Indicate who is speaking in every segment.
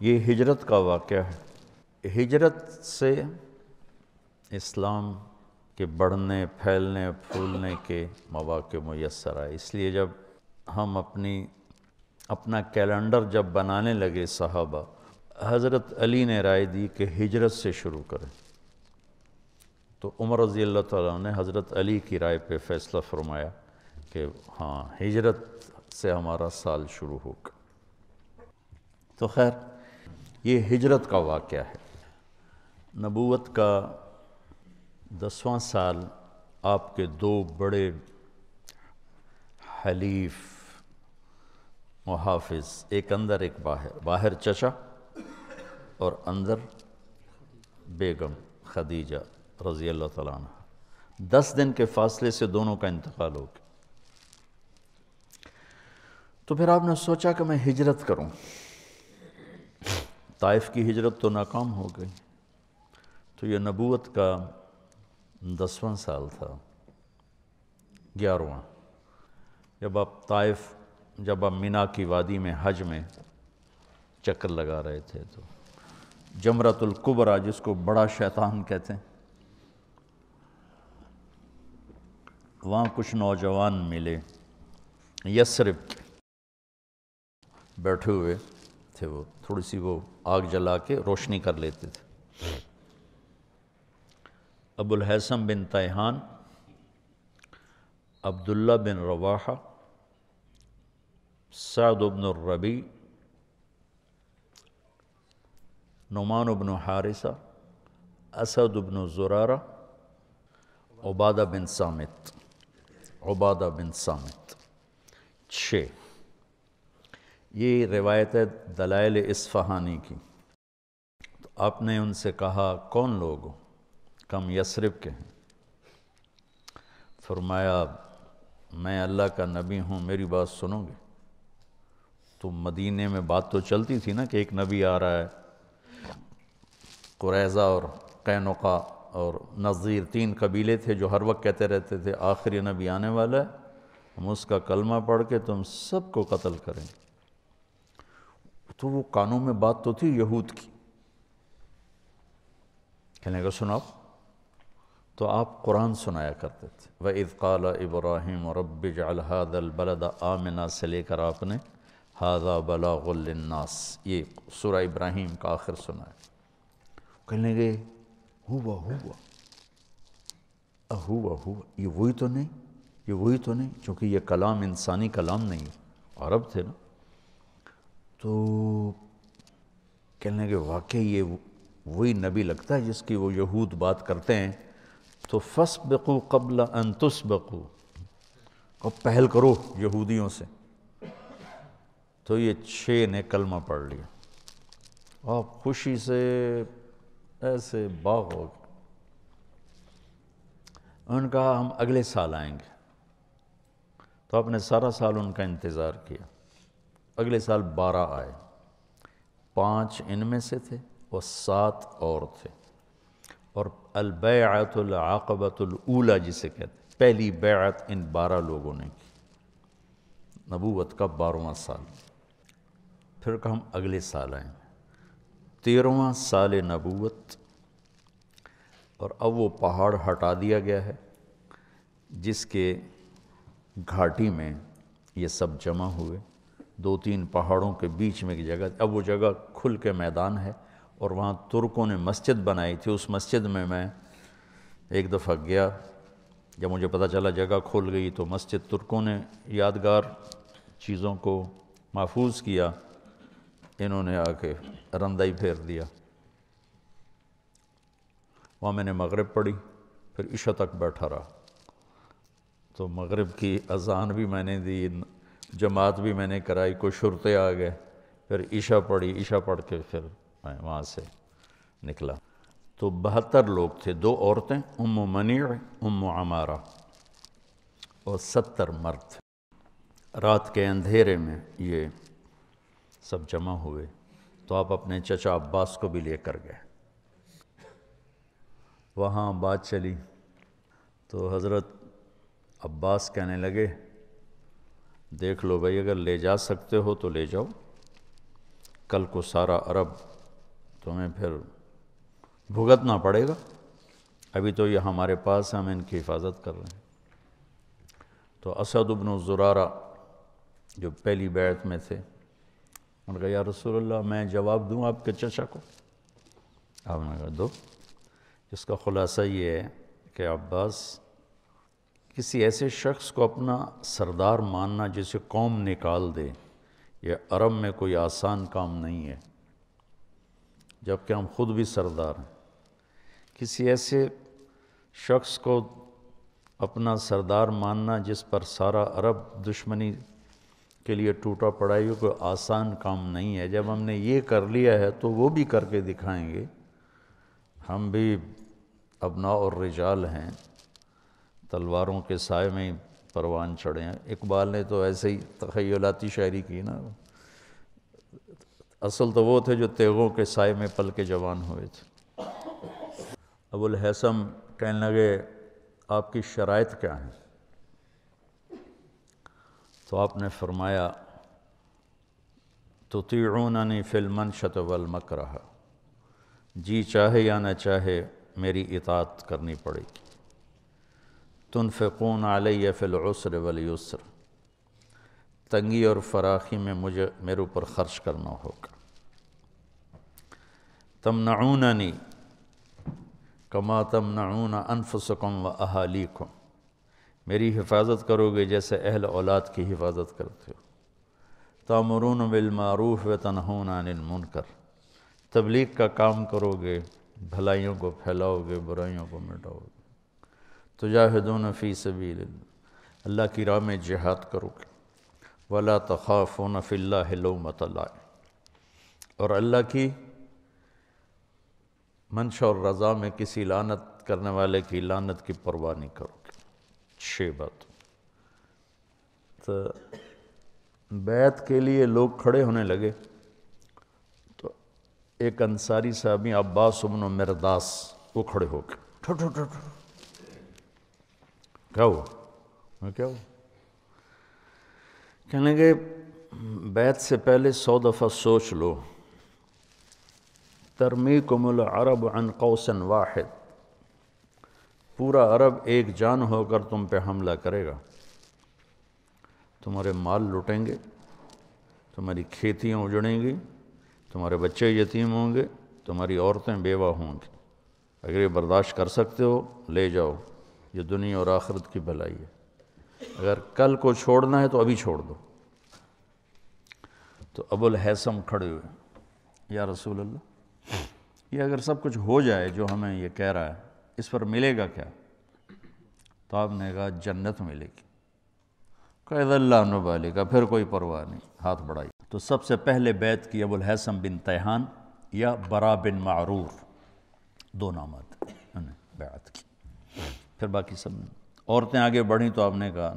Speaker 1: یہ ہجرت کا واقعہ ہے۔ ہجرت سے اسلام کے بڑھنے، پھیلنے، پھولنے کے مواقع میسر آئے۔ اس لیے جب ہم اپنا کیلنڈر جب بنانے لگے صحابہ، حضرت علی نے رائے دی کہ ہجرت سے شروع کریں، تو عمر رضی اللہ تعالیٰ نے حضرت علی کی رائے پہ فیصلہ فرمایا کہ ہاں ہجرت سے ہمارا سال شروع ہوگا۔ تو خیر یہ ہجرت کا واقعہ ہے۔ نبوت کا 10واں سال آپ کے دو بڑے حلیف محافظ، ایک اندر ایک باہر، باہر چچا اور اندر بیگم خدیجہ رضی اللہ تعالیٰ عنہ، 10 دن کے فاصلے سے دونوں کا انتقال ہو گیا۔ تو پھر آپ نے سوچا کہ میں ہجرت کروں۔ طائف کی ہجرت تو ناکام ہو گئی، تو یہ نبوت کا 10واں سال تھا، 11واں، جب آپ مینا کی وادی میں حج میں چکر لگا رہے تھے، تو جمرۃ الکبریٰ جس کو بڑا شیطان کہتے ہیں، وہاں کچھ نوجوان ملے یثرب کے، بیٹھے ہوئے تھے، وہ تھوڑی سی وہ آگ جلا کے روشنی کر لیتے تھے۔ ابو الہیثم بن تیہان، عبداللہ بن رواحہ، سعد بن الربیع، نعمان بن حارثہ، اسد بن زرارہ، عبادہ بن صامت، 6۔ یہ روایت ہے دلائل اصفہانی کی۔ تو آپ نے ان سے کہا کون لوگ ہو؟ کم یثرب کے ہیں۔ فرمایا میں اللہ کا نبی ہوں، میری بات سنو گے؟ تو مدینے میں بات تو چلتی تھی نا کہ ایک نبی آ رہا ہے، قریظہ اور قینقاع اور نذیر 3 قبیلے تھے جو ہر وقت کہتے رہتے تھے آخری نبی آنے والا ہے، ہم اس کا کلمہ پڑھ کے تم سب کو قتل کریں گے۔ تو وہ کانوں میں بات تو تھی یہود کی، کہنے کا سناؤ، تو آپ قرآن سنایا کرتے تھے۔ وَإِذْ قَالَ إِبْرَاهِيمُ رَبِّ اجْعَلْ هَذَا الْبَلَدَ آمِنًا سے لے کر آپ نے هَذَا بَلَاغٌ لِلنَّاسِ، یہ سورہ ابراہیم کا آخر سنایا۔ کہنے لگے ہوا یہ وہی تو نہیں، چونکہ یہ کلام انسانی کلام نہیں ہے، عرب تھے نا۔ تو کہنے لگے واقعی یہ وہی نبی لگتا ہے جس کی وہ یہود بات کرتے ہیں، تو فَاسْبِقُوا قَبْلَ أَن تُسْبَقُوا، اب پہل کرو یہودیوں سے۔ تو یہ 6 نے کلمہ پڑھ لیا، آپ خوشی سے ایسے باغ ہو گئے۔ انہوں نے کہا ہم اگلے سال آئیں گے۔ تو آپ نے سارا سال ان کا انتظار کیا۔ اگلے سال 12 آئے، 5 ان میں سے تھے اور 7 اور تھے، اور البیعۃ العقبۃ الاولیٰ جسے کہتے ہیں، پہلی بیعت ان 12 لوگوں نے کی، نبوت کا 12واں سال۔ پھر کہ ہم اگلے سال آئیں گے، 13واں سال نبوت، اور اب وہ پہاڑ ہٹا دیا گیا ہے جس کے گھاٹی میں یہ سب جمع ہوئے، 2-3 پہاڑوں کے بیچ میں ایک جگہ، اب وہ جگہ کھل کے میدان ہے، اور وہاں ترکوں نے مسجد بنائی تھی۔ اس مسجد میں ایک دفعہ گیا، جب مجھے پتہ چلا جگہ کھل گئی، تو مسجد ترکوں نے یادگار چیزوں کو محفوظ کیا، انہوں نے آ کے رندائی پھیر دیا۔ وہاں میں نے مغرب پڑھی، پھر عشاء تک بیٹھا رہا، تو مغرب کی اذان بھی میں نے دی، جماعت بھی میں نے کرائی، کوئی شرطے آ گئے، پھر عشاء پڑھی، عشاء پڑھ کے پھر میں وہاں سے نکلا۔ تو 72 لوگ تھے، 2 عورتیں ام منیع، ام عمارہ، اور 70 مرد۔ رات کے اندھیرے میں یہ سب جمع ہوئے، تو آپ اپنے چچا عباس کو بھی لے کر گئے۔ وہاں بات چلی تو حضرت عباس کہنے لگے دیکھ لو بھائی، اگر لے جا سکتے ہو تو لے جاؤ، کل کو سارا عرب تمہیں پھر بھگتنا پڑے گا، ابھی تو یہ ہمارے پاس ہم ان کی حفاظت کر رہے ہیں۔ تو اسد بن زرارہ جو پہلی بیعت میں تھے، انہوں نے کہا یا رسول اللہ میں جواب دوں آپ کے چچا کو؟ آپ نے کہا دو۔ اس کا خلاصہ یہ ہے کہ عباس، کسی ایسے شخص کو اپنا سردار ماننا جسے قوم نکال دے، یہ عرب میں کوئی آسان کام نہیں ہے، جبکہ ہم خود بھی سردار ہیں۔ کسی ایسے شخص کو اپنا سردار ماننا جس پر سارا عرب دشمنی کے لیے ٹوٹا پڑا، یہ کوئی آسان کام نہیں ہے۔ جب ہم نے یہ کر لیا ہے تو وہ بھی کر کے دکھائیں گے۔ ہم بھی ابناء اور رجال ہیں، تلواروں کے سائے میں ہی پروان چڑھے ہیں۔ اقبال نے تو ایسے ہی تخیلاتی شاعری کی نا، اصل تو وہ تھے جو تیغوں کے سائے میں پل کے جوان ہوئے تھے۔ ابو الہیثم کہنے لگے آپ کی شرائط کیا ہیں؟ تو آپ نے فرمایا تطیعوننی فی المنشط والمکرہ، جی چاہے یا نہ چاہے میری اطاعت کرنی پڑے گی۔ تنفقون علی فی العسر والیسر، تنگی اور فراخی میں میرے اوپر خرچ کرنا ہوگا۔ تمنعوننی کما تمنعون انفسکم و اہالیکم، میری حفاظت کرو گے جیسے اہل اولاد کی حفاظت کرتے ہو۔ تامرون بالمعروف و تنہون عن المنکر، تبلیغ کا کام کرو گے، بھلائیوں کو پھیلاؤ گے، برائیوں کو مٹاؤ گے۔ تجاہدون فی سبیل اللہ، اللہ کی راہ میں جہاد کرو گے۔ ولا تخافون فی اللہ لومۃ لائم، اور اللہ کی منشا اور رضا میں کسی لعنت کرنے والے کی لعنت کی پرواہ نہیں کرو گے۔ 6 بات۔ تو بیعت کے لیے لوگ کھڑے ہونے لگے تو ایک انصاری صحابی عباس بن مرداس وہ کھڑے ہو گئے، کیا ہوا؟ کیا ہوا؟ کہنے لگے بیعت سے پہلے 100 دفعہ سوچ لو، ترمیکم العرب عن قوس واحد، پورا عرب ایک جان ہو کر تم پہ حملہ کرے گا، تمہارے مال لٹیں گے، تمہاری کھیتیاں اجڑیں گی، تمہارے بچے یتیم ہوں گے، تمہاری عورتیں بیوہ ہوں گی۔ اگر یہ برداشت کر سکتے ہو لے جاؤ، یہ دنیا اور آخرت کی بھلائی ہے، اگر کل کو چھوڑنا ہے تو ابھی چھوڑ دو۔ تو ابو الہیثم کھڑے ہوئے، یا رسول اللہ، یہ اگر سب کچھ ہو جائے جو ہمیں یہ کہہ رہا ہے، اس پر ملے گا کیا؟ تو آپ نے کہا جنت ملے گی۔ قید اللہ نبالے کا، پھر کوئی پرواہ نہیں، ہاتھ بڑھائی۔ تو سب سے پہلے بیعت کی ابو الہیثم بن تیہان یا برا بن معرور، 2 نامات انہوں نے بیعت کی۔ پھر باقی سب نے، عورتیں آگے بڑھیں تو آپ نے کہا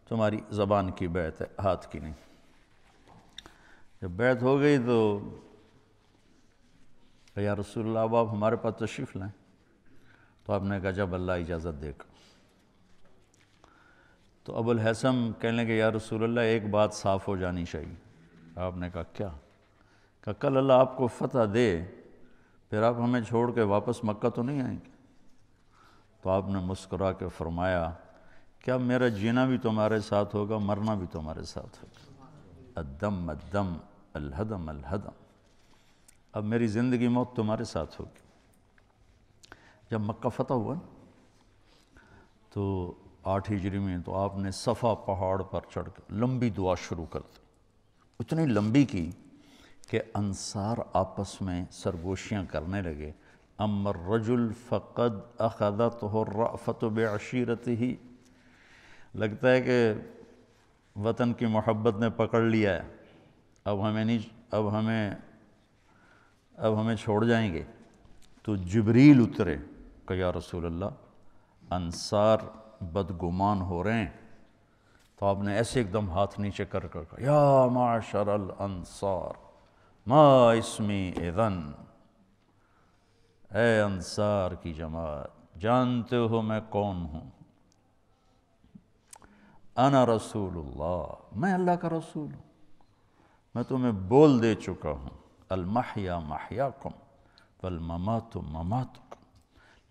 Speaker 1: تمہاری زبان کی بیعت ہے، ہاتھ کی نہیں۔ جب بیعت ہو گئی تو یا رسول اللہ اب آپ ہمارے پاس تشریف لائیں۔ تو آپ نے کہا جب اللہ اجازت دے گا۔ تو ابو الہیثم کہنے لگے یا رسول اللہ ایک بات صاف ہو جانی چاہیے۔ آپ نے کہا کیا؟ کہ کل اللہ آپ کو فتح دے، پھر آپ ہمیں چھوڑ کے واپس مکہ تو نہیں آئیں گے؟ تو آپ نے مسکرا کے فرمایا کیا میرا جینا بھی تمہارے ساتھ ہوگا، مرنا بھی تمہارے ساتھ ہوگا؟ الدم الدم الہدم الہدم، اب میری زندگی موت تمہارے ساتھ ہوگی۔ جب مکہ فتح ہوا تو 8 ہجری میں، تو آپ نے صفا پہاڑ پر چڑھ کر لمبی دعا شروع کر دی، اتنی لمبی کی کہ انصار آپس میں سرگوشیاں کرنے لگے۔ اما الرجل فقد اخذته الرأفة بعشیرته، لگتا ہے کہ وطن کی محبت نے پکڑ لیا ہے، اب ہمیں چھوڑ جائیں گے۔ تو جبریل اترے کہ یا رسول اللہ انصار بدگمان ہو رہے ہیں۔ تو آپ نے ایسے ایک دم ہاتھ نیچے کر کہا یا معاشر الانصار ما اسمی اذن، اے انصار کی جماعت جانتے ہو میں کون ہوں؟ انا رسول اللہ، میں اللہ کا رسول ہوں، میں تمہیں بول دے چکا ہوں المحیا محیاکم والممات مماتکم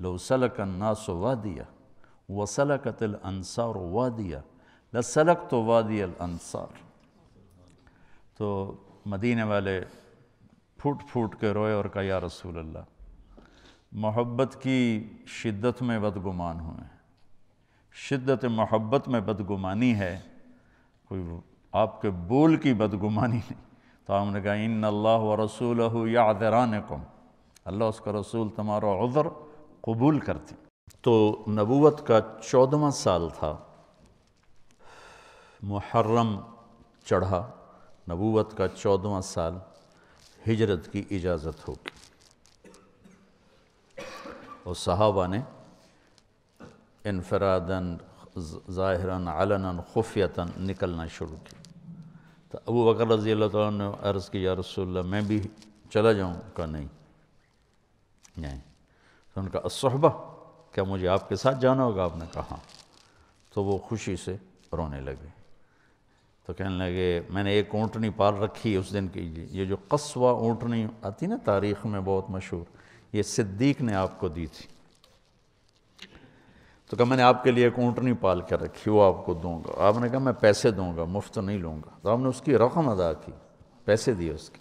Speaker 1: لو سلک الناس وادیا وسلکت الانصار وادیا لسلکت وادی الانصار۔ تو مدینے والے پھوٹ پھوٹ کے روئے اور کہا یا رسول اللہ، محبت کی شدت میں بدگمان ہوئے، شدت محبت میں بدگمانی ہے، کوئی آپ کے بول کی بدگمانی نہیں۔ تو آپ نے کہا ان اللہ ورسولہ یعذرانکم، اللہ اس کا رسول تمہارا عذر قبول کرتی۔ تو نبوت کا 14واں سال تھا، محرم چڑھا، نبوت کا 14واں سال، ہجرت کی اجازت ہوگی، اور صحابہ نے انفراداً ظاہراً علناً خفیتاً نکلنا شروع کیا۔ تو ابو بکر رضی اللہ تعالیٰ نے عرض کی یا رسول اللہ میں بھی چلا جاؤں؟ کہا نہیں۔ تو ان کا الصحبہ، کیا مجھے آپ کے ساتھ جانا ہوگا؟ آپ نے کہا ہاں۔ تو وہ خوشی سے رونے لگے، تو کہنے لگے میں نے ایک اونٹنی پال رکھی اس دن کی، یہ جو قصوہ اونٹنی آتی نا تاریخ میں بہت مشہور، یہ صدیق نے آپ کو دی تھی۔ تو کہا میں نے آپ کے لیے ایک اونٹنی پال کر رکھی، وہ آپ کو دوں گا۔ آپ نے کہا میں پیسے دوں گا، مفت نہیں لوں گا۔ تو آپ نے اس کی رقم ادا کی، پیسے دیے اس کے۔